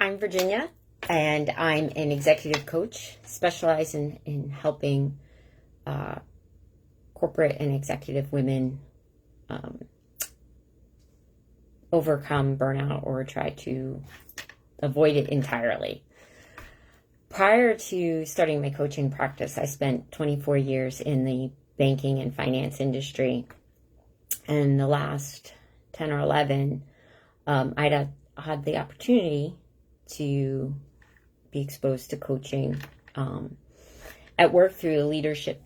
I'm Virginia, and I'm an executive coach specialized in helping corporate and executive women overcome burnout or try to avoid it entirely. Prior to starting my coaching practice, I spent 24 years in the banking and finance industry. And the last 10 or 11, I'd had the opportunity to be exposed to coaching at work through a leadership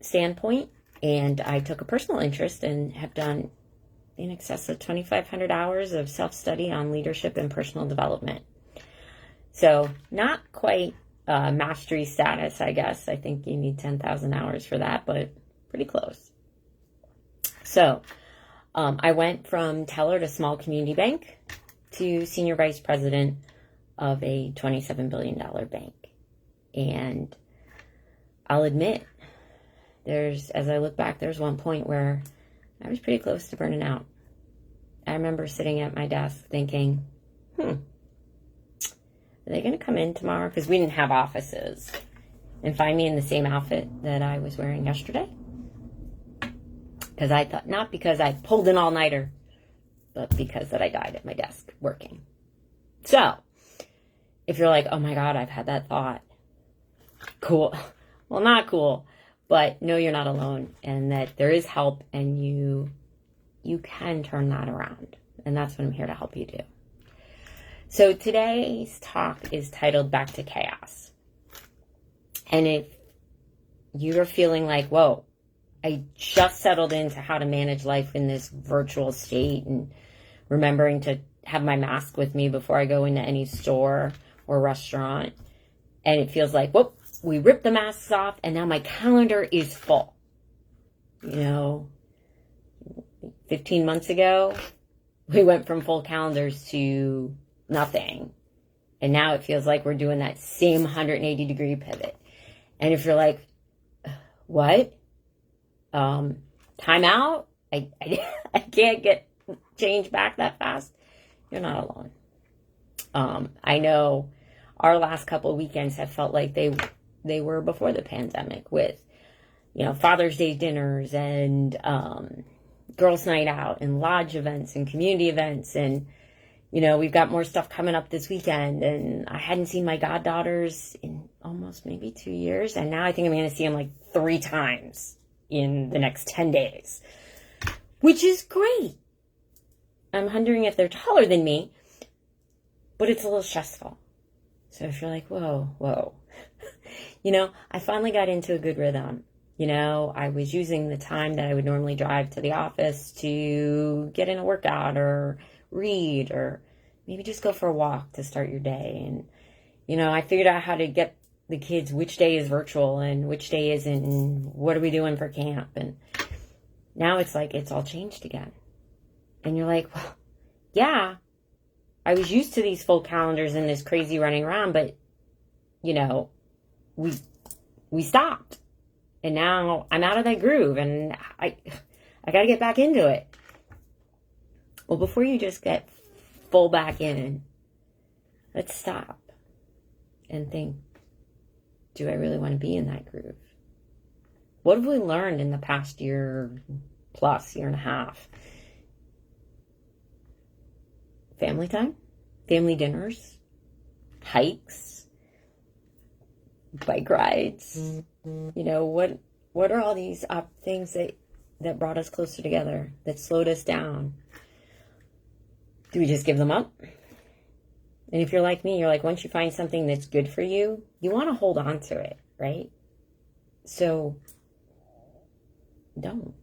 standpoint. And I took a personal interest and have done in excess of 2,500 hours of self-study on leadership and personal development. So not quite mastery status, I guess. I think you need 10,000 hours for that, but pretty close. So I went from teller to small community bank to senior vice president of a $27 billion bank. And I'll admit, as I look back, there's one point where I was pretty close to burning out. I remember sitting at my desk thinking, are they going to come in tomorrow? Because we didn't have offices, and find me in the same outfit that I was wearing yesterday. Because I thought, not because I pulled an all-nighter, but because that I died at my desk working. So, if you're like, oh my God, I've had that thought. Cool. Well, not cool, but know you're not alone, and that there is help, and you can turn that around. And that's what I'm here to help you do. So today's talk is titled Back to Chaos. And if you're feeling like, whoa, I just settled into how to manage life in this virtual state and remembering to have my mask with me before I go into any store or restaurant. And it feels like, whoop, we ripped the masks off and now my calendar is full. 15 months ago, we went from full calendars to nothing. And now it feels like we're doing that same 180 degree pivot. And if you're like, what? Time out? I can't get change back that fast. You're not alone. I know our last couple of weekends have felt like they were before the pandemic with, Father's Day dinners and girls' night out and lodge events and community events. And, we've got more stuff coming up this weekend. And I hadn't seen my goddaughters in almost maybe 2 years. And now I think I'm going to see them like 3 times in the next 10 days, which is great. I'm wondering if they're taller than me, but it's a little stressful. So if you're like, whoa, I finally got into a good rhythm. I was using the time that I would normally drive to the office to get in a workout or read or maybe just go for a walk to start your day. And, I figured out how to get the kids which day is virtual and which day isn't and what are we doing for camp. And now it's like it's all changed again. And you're like, well, yeah, I was used to these full calendars and this crazy running around, but, we stopped. And now I'm out of that groove and I got to get back into it. Well, before you just get full back in, let's stop and think, do I really want to be in that groove? What have we learned in the past year and a half? Family time, family dinners, hikes, bike rides. What are all these things that brought us closer together, that slowed us down? Do we just give them up? And if you're like me, you're like, once you find something that's good for you, you want to hold on to it, right? So don't.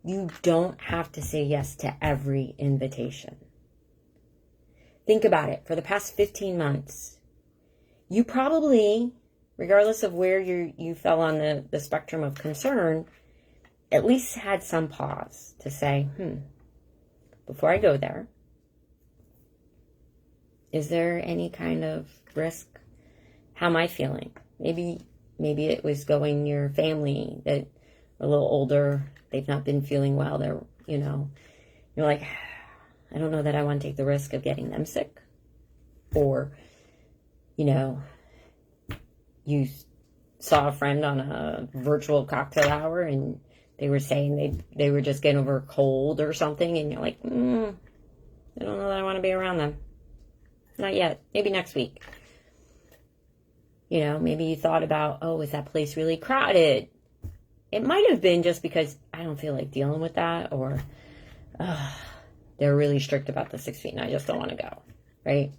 You don't have to say yes to every invitation. Think about it. For the past 15 months, you probably, regardless of where you fell on the spectrum of concern, at least had some pause to say, before I go there, is there any kind of risk? How am I feeling? Maybe it was going your family that are a little older. They've not been feeling well. They're, you're like, I don't know that I want to take the risk of getting them sick. Or, you know, you saw a friend on a virtual cocktail hour and they were saying they were just getting over a cold or something, and you're like, I don't know that I want to be around them. Not yet. Maybe next week. You know, maybe you thought about, oh, is that place really crowded? It might have been just because I don't feel like dealing with that, or they're really strict about the 6 feet and I just don't want to go, right?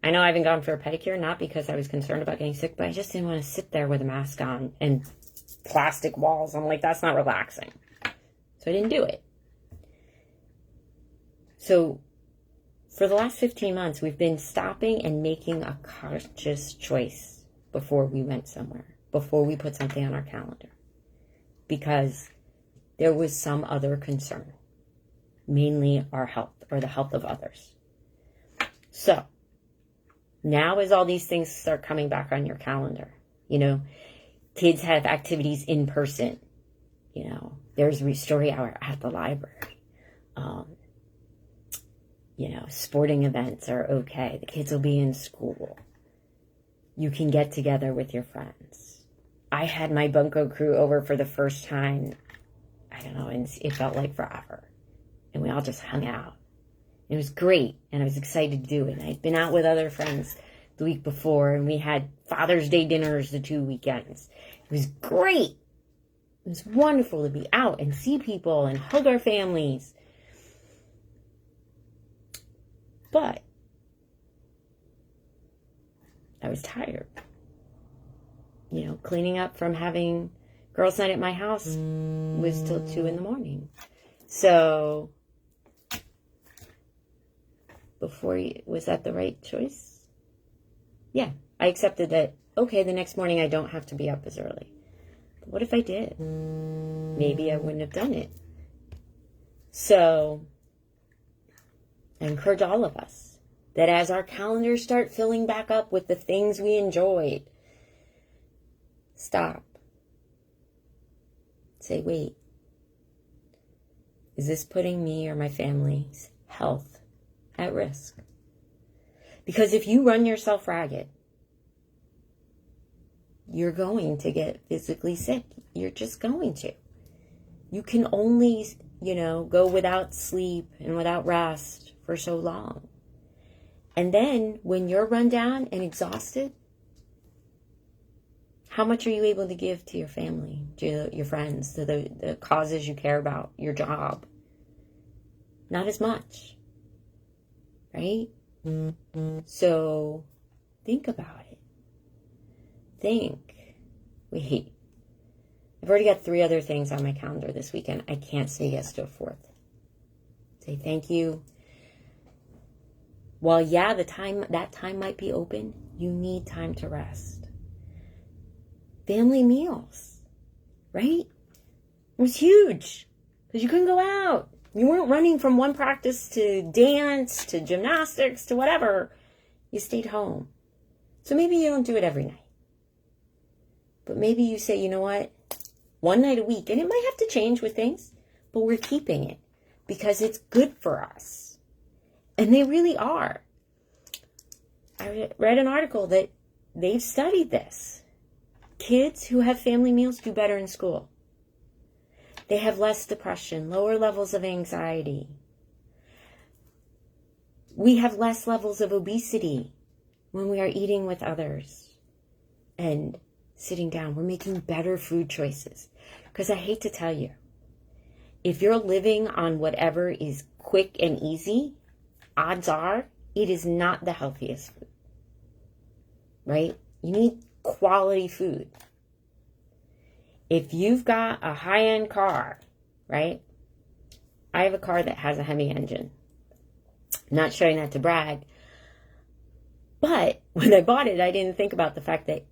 I know I haven't gone for a pedicure, not because I was concerned about getting sick, but I just didn't want to sit there with a mask on and plastic walls. I'm like, that's not relaxing. So I didn't do it. So for the last 15 months, we've been stopping and making a conscious choice before we went somewhere, before we put something on our calendar, because there was some other concern, mainly our health or the health of others. So now as all these things start coming back on your calendar, you know, kids have activities in person, you know, there's Story Hour at the library. You know, sporting events are okay. The kids will be in school. You can get together with your friends. I had my Bunko crew over for the first time, I don't know, and it felt like forever. And we all just hung out. It was great, and I was excited to do it. And I'd been out with other friends the week before, and we had Father's Day dinners the 2 weekends. It was great. It was wonderful to be out and see people and hug our families. But I was tired. You know, cleaning up from having girls' night at my house was till 2 a.m. So, was that the right choice? Yeah, I accepted that, okay, the next morning I don't have to be up as early. But what if I did? Maybe I wouldn't have done it. So, I encourage all of us that as our calendars start filling back up with the things we enjoyed, stop. Say, wait, is this putting me or my family's health at risk? Because if you run yourself ragged, you're going to get physically sick. You're just going to. You can only, you know, go without sleep and without rest for so long. And then when you're run down and exhausted, how much are you able to give to your family, to your friends, to the causes you care about, your job? Not as much, right? So think about it. Wait, I've already got 3 other things on my calendar this weekend. I can't say yes to a 4th. Say thank you. While, yeah, that time might be open, you need time to rest. Family meals, right? It was huge because you couldn't go out. You weren't running from one practice to dance, to gymnastics, to whatever. You stayed home. So maybe you don't do it every night. But maybe you say, you know what? One night a week, and it might have to change with things, but we're keeping it because it's good for us. And they really are. I read an article that they've studied this. Kids who have family meals do better in school. They have less depression, lower levels of anxiety. We have less levels of obesity when we are eating with others and sitting down. We're making better food choices. Because I hate to tell you, if you're living on whatever is quick and easy, odds are it is not the healthiest food. Right? You need quality food. If you've got a high-end car, right? I have a car that has a Hemi engine. I'm not showing that to brag. But when I bought it, I didn't think about the fact that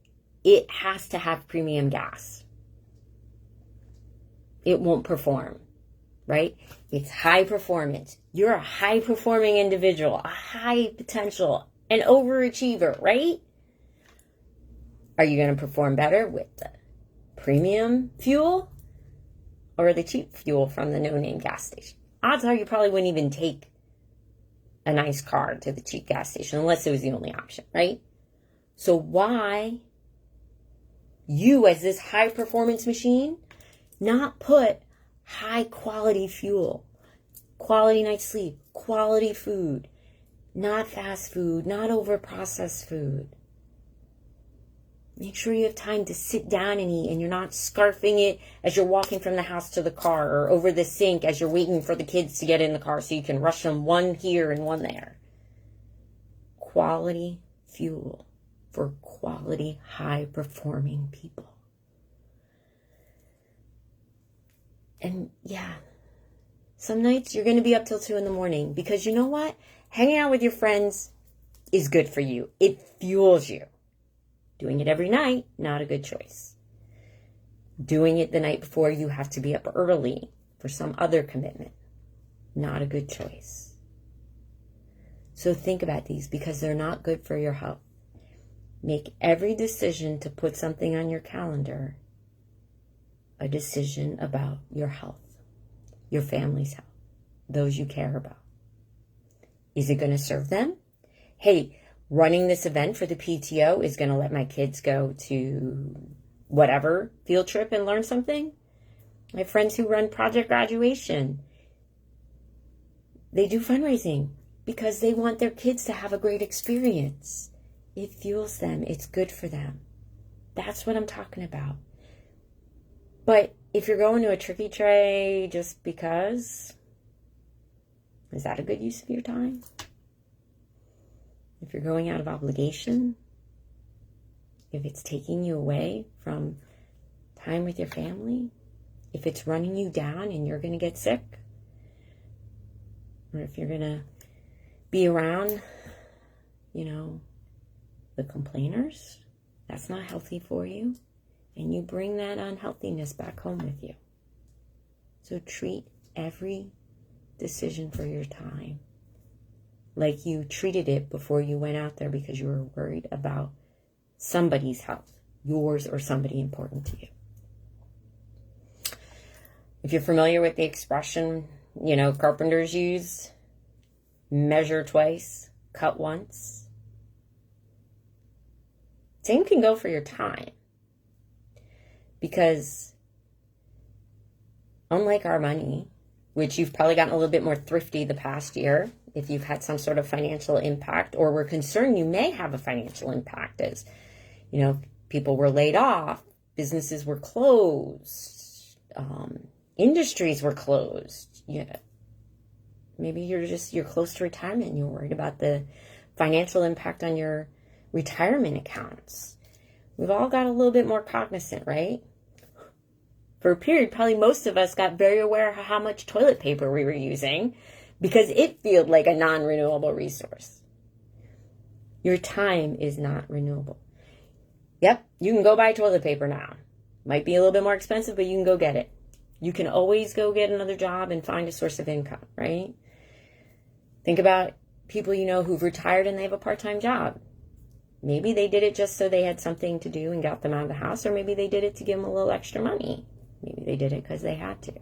it has to have premium gas. It won't perform, right? It's high performance. You're a high-performing individual, a high potential, an overachiever, right? Are you going to perform better with the premium fuel or the cheap fuel from the no-name gas station? Odds are you probably wouldn't even take a nice car to the cheap gas station unless it was the only option, right? So why you, as this high performance machine, not put high quality fuel, quality night's sleep, quality food, not fast food, not over processed food. Make sure you have time to sit down and eat and you're not scarfing it as you're walking from the house to the car or over the sink as you're waiting for the kids to get in the car so you can rush them one here and one there. Quality fuel for quality, high-performing people. And yeah, some nights you're going to be up till 2 in the morning because you know what? Hanging out with your friends is good for you. It fuels you. Doing it every night, not a good choice. Doing it the night before you have to be up early for some other commitment, not a good choice. So think about these because they're not good for your health. Make every decision to put something on your calendar a decision about your health, your family's health, those you care about. Is it going to serve them? Hey, running this event for the PTO is going to let my kids go to whatever field trip and learn something. My friends who run Project Graduation, they do fundraising because they want their kids to have a great experience. It fuels them. It's good for them. That's what I'm talking about. But if you're going to a tricky tray just because, is that a good use of your time? If you're going out of obligation, if it's taking you away from time with your family, if it's running you down and you're going to get sick, or if you're going to be around, the complainers, that's not healthy for you. And you bring that unhealthiness back home with you. So treat every decision for your time like you treated it before you went out there because you were worried about somebody's health, yours or somebody important to you. If you're familiar with the expression, carpenters use, measure twice, cut once. Same can go for your time. Because unlike our money, which you've probably gotten a little bit more thrifty the past year, if you've had some sort of financial impact or were concerned you may have a financial impact as, people were laid off, businesses were closed, industries were closed. Yeah. Maybe you're close to retirement and you're worried about the financial impact on your retirement accounts. We've all got a little bit more cognizant, right? For a period, probably most of us got very aware of how much toilet paper we were using because it felt like a non-renewable resource. Your time is not renewable. Yep, you can go buy toilet paper now. Might be a little bit more expensive, but you can go get it. You can always go get another job and find a source of income, right? Think about people who've retired and they have a part-time job. Maybe they did it just so they had something to do and got them out of the house, or maybe they did it to give them a little extra money. Maybe they did it because they had to.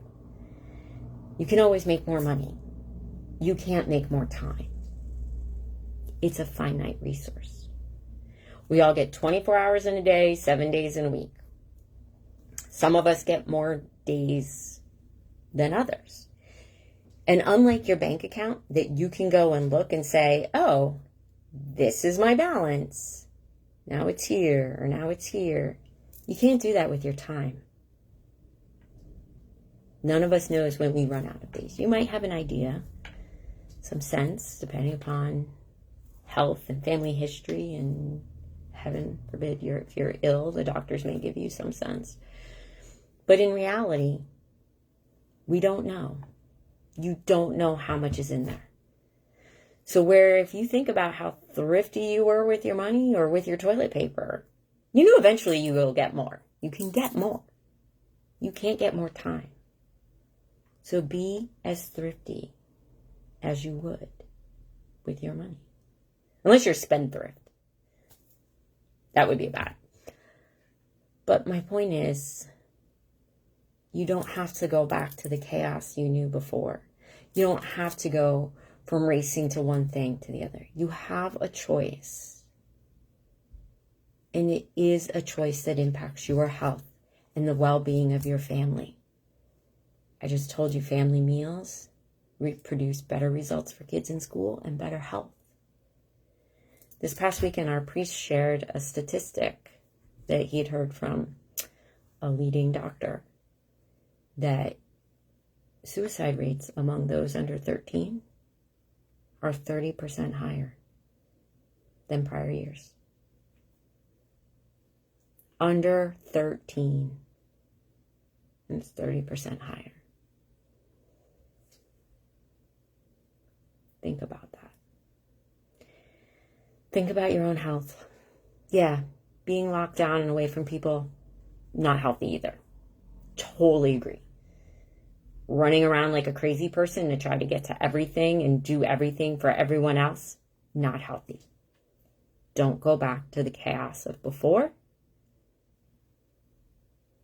You can always make more money. You can't make more time. It's a finite resource. We all get 24 hours in a day, 7 days in a week. Some of us get more days than others. And unlike your bank account that you can go and look and say, oh, this is my balance. Now it's here, or now it's here. You can't do that with your time. None of us knows when we run out of days. You might have an idea, some sense, depending upon health and family history, and heaven forbid if you're ill, the doctors may give you some sense. But in reality, we don't know. You don't know how much is in there. So where if you think about how thrifty you were with your money or with your toilet paper, eventually you will get more. You can get more. You can't get more time. So be as thrifty as you would with your money. Unless you're spendthrift. That would be bad. But my point is, you don't have to go back to the chaos you knew before. You don't have to go from racing to one thing to the other. You have a choice. And it is a choice that impacts your health and the well-being of your family. I just told you family meals produce better results for kids in school and better health. This past weekend, our priest shared a statistic that he had heard from a leading doctor that suicide rates among those under 13 are 30% higher than prior years. Under 13, it's 30% higher. Think about that. Think about your own health. Yeah, being locked down and away from people, not healthy either. Totally agree. Running around like a crazy person to try to get to everything and do everything for everyone else, not healthy. Don't go back to the chaos of before.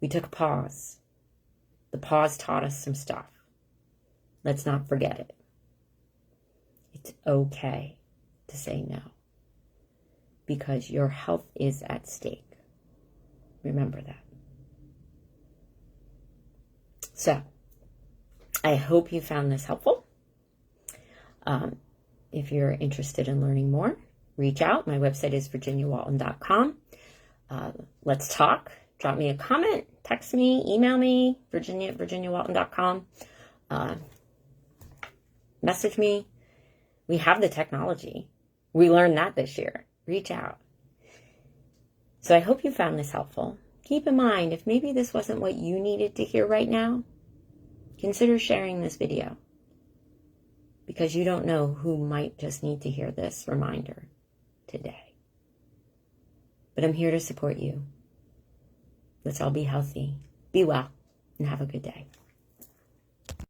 We took a pause. The pause taught us some stuff. Let's not forget it. It's okay to say no, because your health is at stake. Remember that. So, I hope you found this helpful. If you're interested in learning more, reach out. My website is virginiawalton.com. Let's talk. Drop me a comment, text me, email me, virginia@virginiawalton.com. Message me. We have the technology. We learned that this year. Reach out. So I hope you found this helpful. Keep in mind, if maybe this wasn't what you needed to hear right now, consider sharing this video, because you don't know who might just need to hear this reminder today. But I'm here to support you. Let's all be healthy, be well, and have a good day.